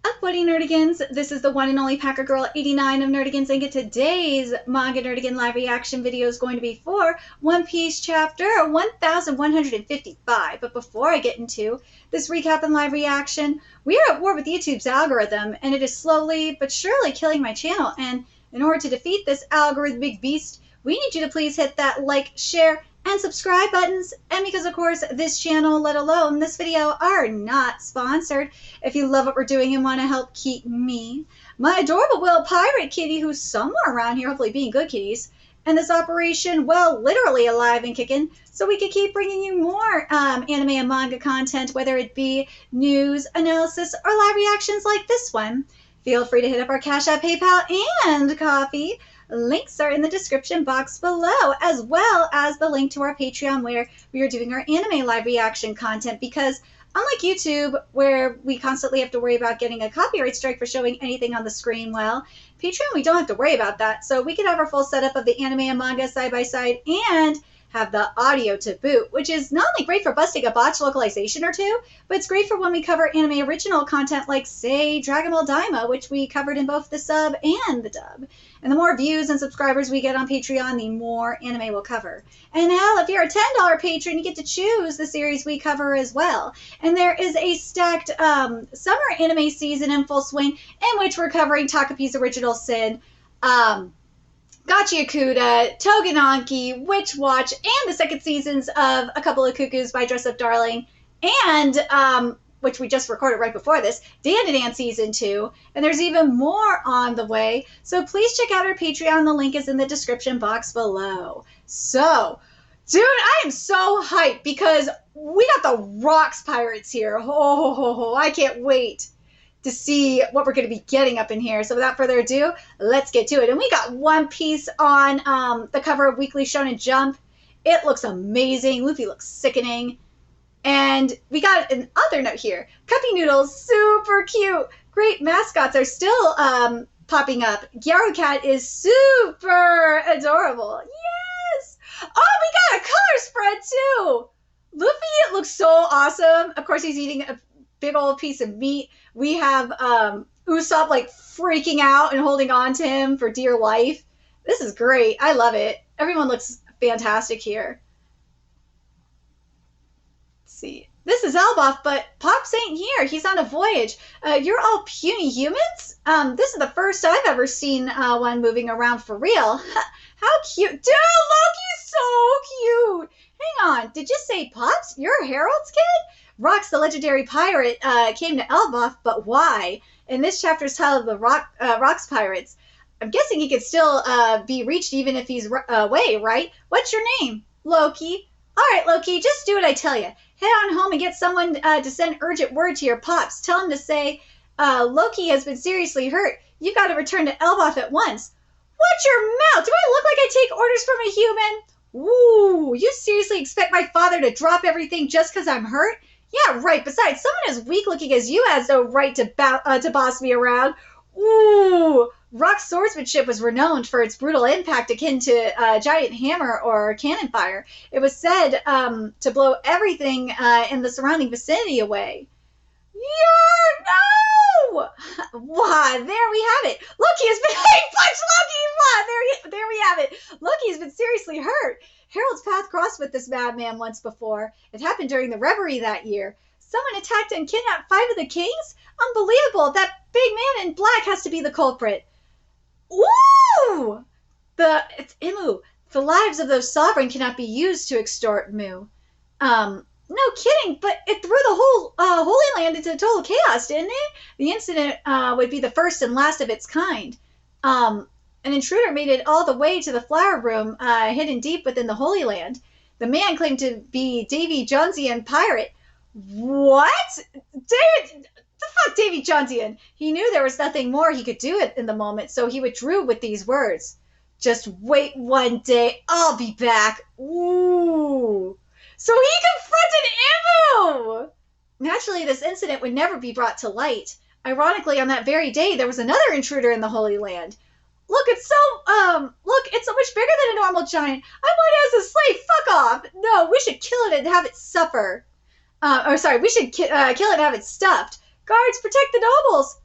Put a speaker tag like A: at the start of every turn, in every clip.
A: Up, buddy nerdigans? This is the one and only Packer Girl 89 of Nerdigans, and today's Manga Nerdigan live reaction video is going to be for One Piece chapter 1155. But before I get into this recap and live reaction, we are at war with YouTube's algorithm, and it is slowly but surely killing my channel. And in order to defeat this algorithmic beast, we need you to please hit that like, share, and subscribe buttons. And because of course this channel, let alone this video, are not sponsored, if you love what we're doing and want to help keep me, my adorable Will Pirate Kitty, who's somewhere around here, hopefully being good kitties, and this operation, well, literally alive and kicking, so we can keep bringing you more anime and manga content, whether it be news, analysis, or live reactions like this one. Feel free to hit up our Cash App, PayPal, and Coffee. Links are in the description box below, as well as the link to our Patreon, where we are doing our anime live reaction content, because unlike YouTube, where we constantly have to worry about getting a copyright strike for showing anything on the screen, well, Patreon, we don't have to worry about that. So we can have our full setup of the anime and manga side by side and have the audio to boot, which is not only great for busting a botch localization or two, but it's great for when we cover anime original content like, say, Dragon Ball Daima, which we covered in both the sub and the dub. And the more views and subscribers we get on Patreon, the more anime we'll cover. And hell, if you're a $10 patron, you get to choose the series we cover as well. And there is a stacked summer anime season in full swing, in which we're covering Takapi's Original Sin, Gachiakuda, Togenanki, Witch Watch, and the second seasons of A Couple of Cuckoos by Dress Up Darling, and which we just recorded right before this, Dan Season 2, and there's even more on the way, so please check out our Patreon. The link is in the description box below. So, dude, I am so hyped because we got the Rocks Pirates here. Oh, I can't wait to see what we're going to be getting up in here. So without further ado, let's get to it. And we got One Piece on the cover of Weekly Shonen Jump. It looks amazing. Luffy looks sickening. And we got an other note here. Cuppy Noodles, super cute. Great mascots are still popping up. Gyaru Cat is super adorable. Yes! Oh, we got a color spread too. Luffy looks so awesome. Of course, he's eating a big old piece of meat. We have Usopp like freaking out and holding on to him for dear life. This is great. I love it. Everyone looks fantastic here. Let's see. This is Elbaf, but Pops ain't here. He's on a voyage. You're all puny humans? This is the first I've ever seen one moving around for real. How cute. Dude, Loki's so cute. Hang on. Did you say Pops? You're Harold's kid? Rox, the legendary pirate, came to Elbaf, but why? In this chapter's titled The Rocks Pirates. I'm guessing he could still be reached even if he's away, right? What's your name? Loki. All right, Loki, just do what I tell you. Head on home and get someone to send urgent word to your Pops. Tell him to say, Loki has been seriously hurt. You got to return to Elbaf at once. Watch your mouth. Do I look like I take orders from a human? Ooh, you seriously expect my father to drop everything just because I'm hurt? Yeah, right. Besides, someone as weak-looking as you has no right to boss me around. Ooh, Rock's swordsmanship was renowned for its brutal impact akin to a giant hammer or cannon fire. It was said to blow everything in the surrounding vicinity away. Yeah, no! Why, there we have it. Loki has been... Hey, punch Loki! Why, there we have it. Loki has been seriously hurt. Harold's path crossed with this madman once before. It happened during the Revery that year. Someone attacked and kidnapped 5 of the kings? Unbelievable! That big man in black has to be the culprit. Ooh! It's Imu. The lives of those sovereign cannot be used to extort Mu. No kidding, but it threw the whole Holy Land into total chaos, didn't it? The incident would be the first and last of its kind. An intruder made it all the way to the flower room, hidden deep within the Holy Land. The man claimed to be Davy Jonesian pirate. What? David, the fuck Davy Jonesian? He knew there was nothing more he could do in the moment, so he withdrew with these words. Just wait one day, I'll be back. Ooh. So he confronted Imu! Naturally, this incident would never be brought to light. Ironically, on that very day, there was another intruder in the Holy Land. Look, it's so much bigger than a normal giant. I want it as a slave. Fuck off. No, we should kill it and have it suffer. We should kill it and have it stuffed. Guards, protect the nobles.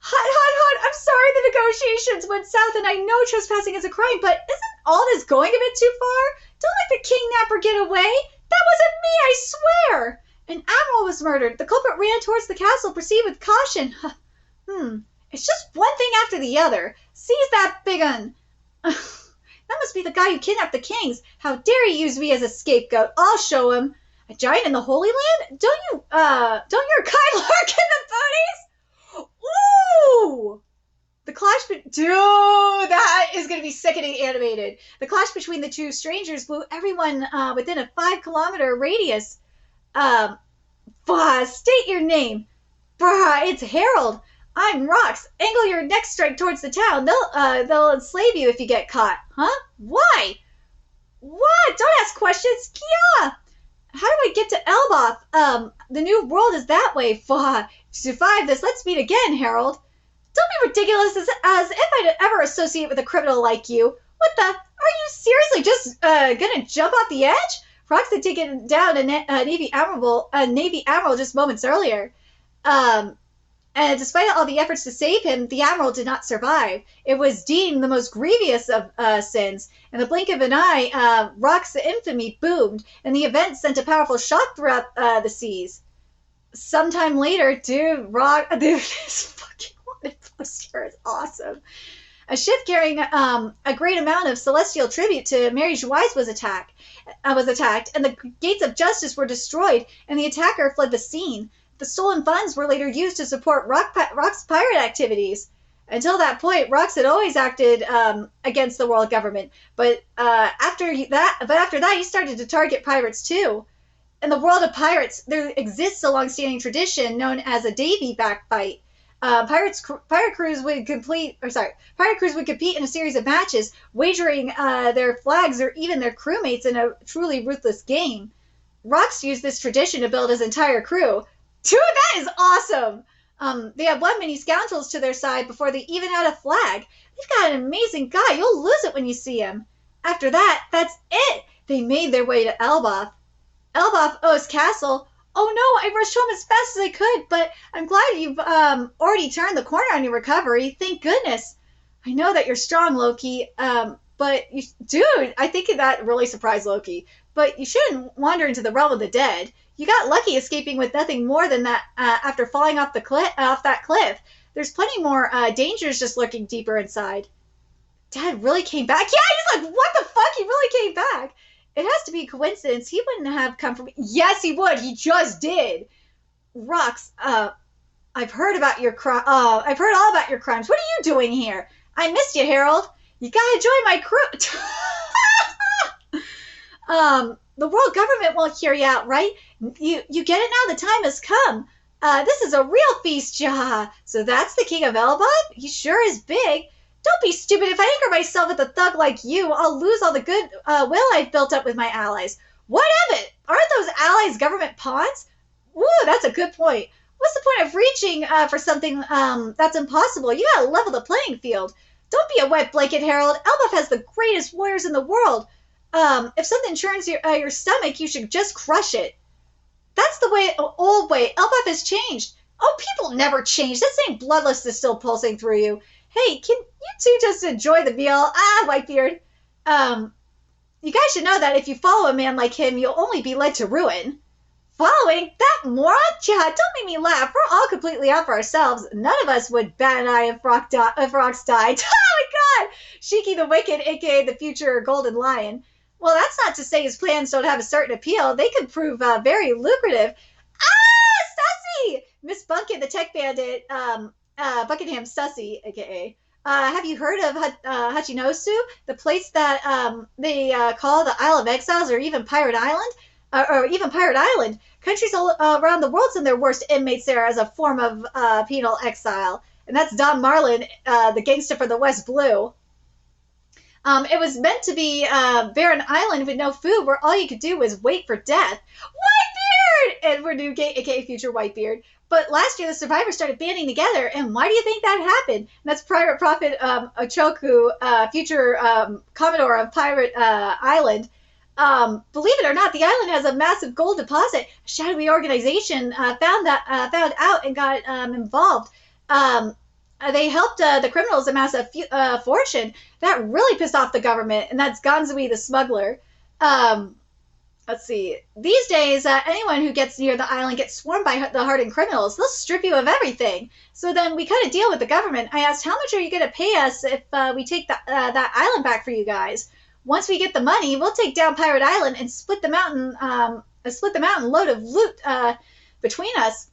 A: Hot. I'm sorry the negotiations went south, and I know trespassing is a crime, but isn't all this going a bit too far? Don't let the kidnapper get away. That wasn't me, I swear. An admiral was murdered. The culprit ran towards the castle. Proceed with caution. It's just one thing after the other. Seize that big un. That must be the guy who kidnapped the kings. How dare he use me as a scapegoat? I'll show him. A giant in the Holy Land? Don't your kind lark in the booties? Ooh! The clash dude, that is going to be sickening animated. The clash between the two strangers blew everyone within a 5-kilometer radius. State your name. It's Harold. I'm Rox. Angle your next strike towards the town. They'll enslave you if you get caught. Huh? Why? What? Don't ask questions. Yeah. How do I get to Elbaf? The new world is that way. To survive this, let's meet again, Harold. Don't be ridiculous as if I'd ever associate with a criminal like you. What the? Are you seriously just gonna jump off the edge? Rox had taken down a Navy admiral just moments earlier. And despite all the efforts to save him, the admiral did not survive. It was deemed the most grievous of sins. In the blink of an eye, Rox's infamy boomed, and the event sent a powerful shock throughout the seas. Sometime later, this fucking wanted poster is awesome. A ship carrying a great amount of celestial tribute to Mary Jouise was attacked, and the gates of justice were destroyed, and the attacker fled the scene. The stolen funds were later used to support Rox's pirate activities. Until that point, Rox had always acted against the world government, but after that, he started to target pirates too. In the world of pirates, there exists a long-standing tradition known as a Davy backfight. Pirate crews would compete in a series of matches, wagering their flags or even their crewmates in a truly ruthless game. Rox used this tradition to build his entire crew. Dude, that is awesome! They have one many scoundrels to their side before they even had a flag. They've got an amazing guy. You'll lose it when you see him. After that, that's it. They made their way to Elbaf. Elbaf O's castle. Oh no, I rushed home as fast as I could, but I'm glad you've already turned the corner on your recovery. Thank goodness. I know that you're strong, Loki, but dude, I think that really surprised Loki. But you shouldn't wander into the realm of the dead. You got lucky escaping with nothing more than that after falling off that cliff. There's plenty more dangers just lurking deeper inside. Dad really came back? Yeah, he's like, what the fuck? He really came back. It has to be a coincidence. He wouldn't have come from... Yes, he would. He just did. Rox, I've heard all about your crimes. What are you doing here? I missed you, Harold. You gotta join my crew. The world government won't hear you out, right? You get it now? The time has come. This is a real feast, ja. So that's the king of Elbaf? He sure is big. Don't be stupid. If I anchor myself with a thug like you, I'll lose all the good will I've built up with my allies. What of it? Aren't those allies government pawns? Woo, that's a good point. What's the point of reaching for something that's impossible? You gotta level the playing field. Don't be a wet blanket, Harold. Elbaf has the greatest warriors in the world. If something churns your stomach, you should just crush it. That's the old way. Elbaf has changed. Oh, people never change. That same bloodlust is still pulsing through you. Hey, can you two just enjoy the meal? Whitebeard. You guys should know that if you follow a man like him, you'll only be led to ruin. Following? That moron? Yeah, don't make me laugh. We're all completely out for ourselves. None of us would bat an eye if Rox died. Oh my god! Shiki the Wicked, aka the future Golden Lion. Well, that's not to say his plans don't have a certain appeal. They could prove very lucrative. Sussy! Miss Bunkin, the tech bandit, Buckingham Sussy, aka. Have you heard of Hachinosu? The place that they call the Isle of Exiles or even Pirate Island? Countries all around the world send their worst inmates there as a form of penal exile. And that's Don Marlin, the gangster from the West Blue. It was meant to be a barren island with no food where all you could do was wait for death. Whitebeard! Edward Newgate, aka Future Whitebeard. But last year, the survivors started banding together, and why do you think that happened? And that's Pirate Prophet Ochoku, future Commodore of Pirate Island. Believe it or not, the island has a massive gold deposit. A shadowy organization found out and got involved. they helped the criminals amass a fortune. That really pissed off the government, and that's Ganzui the smuggler. Um, let's see. These days, anyone who gets near the island gets swarmed by the hardened criminals. They'll strip you of everything. So then we cut a deal with the government. I asked, how much are you going to pay us if we take that island back for you guys? Once we get the money, we'll take down Pirate Island and split the mountain load of loot between us.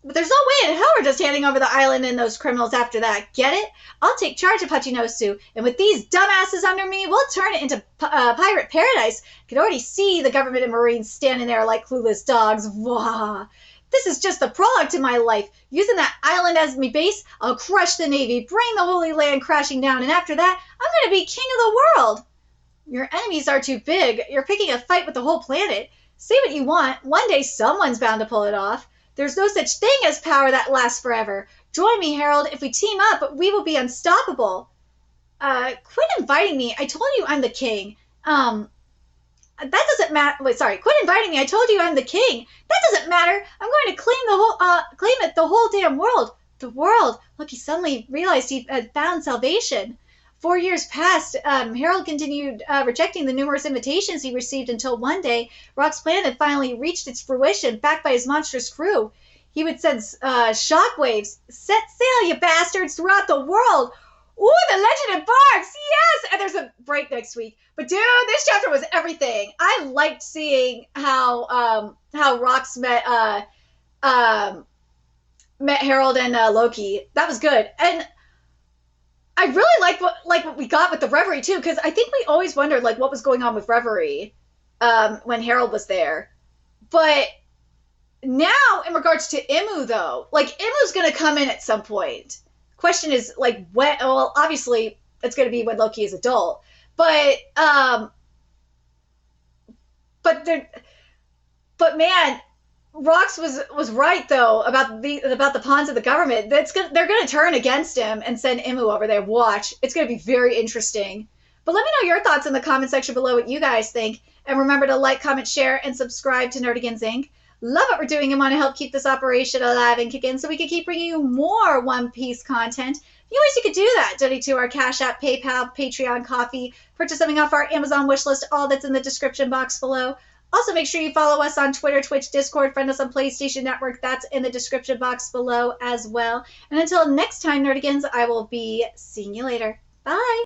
A: But there's no way in hell we're just handing over the island and those criminals after that. Get it? I'll take charge of Hachinosu, and with these dumbasses under me, we'll turn it into pirate paradise. I can already see the government and Marines standing there like clueless dogs. Wah! This is just the prologue to my life. Using that island as my base, I'll crush the Navy, bring the Holy Land crashing down, and after that, I'm going to be king of the world. Your enemies are too big. You're picking a fight with the whole planet. Say what you want. One day someone's bound to pull it off. There's no such thing as power that lasts forever. Join me, Harold. If we team up, we will be unstoppable. Quit inviting me. I told you I'm the king. That doesn't matter. Wait, sorry. Quit inviting me. I told you I'm the king. That doesn't matter. I'm going to claim it the whole damn world. The world. Look, he suddenly realized he had found salvation. 4 years passed. Harold continued rejecting the numerous invitations he received until one day, Rock's plan had finally reached its fruition, backed by his monstrous crew. He would send shockwaves. Set sail, you bastards, throughout the world. Ooh, the legend embarks. Yes! And there's a break next week. But dude, this chapter was everything. I liked seeing how Rox met Harold and Loki. That was good. And I really like what we got with the Reverie too, because I think we always wondered like what was going on with Reverie when Harold was there. But now in regards to Imu though, like Imu's gonna come in at some point. Question is like when? Well, obviously it's gonna be when Loki is adult, but man, Rox was right though about the pawns of the government. They're gonna turn against him and send Imu over there. Watch, it's gonna be very interesting. But let me know your thoughts in the comment section below what you guys think, and remember to like, comment, share, and subscribe to Nerdigans Inc. Love what we're doing and want to help keep this operation alive and kicking so we can keep bringing you more One Piece content. You ways you could do that. Donate to our Cash App, PayPal, Patreon, Coffee, purchase something off our Amazon wishlist, all that's in the description box below. Also, make sure you follow us on Twitter, Twitch, Discord, friend us on PlayStation Network. That's in the description box below as well. And until next time, Nerdigans, I will be seeing you later. Bye!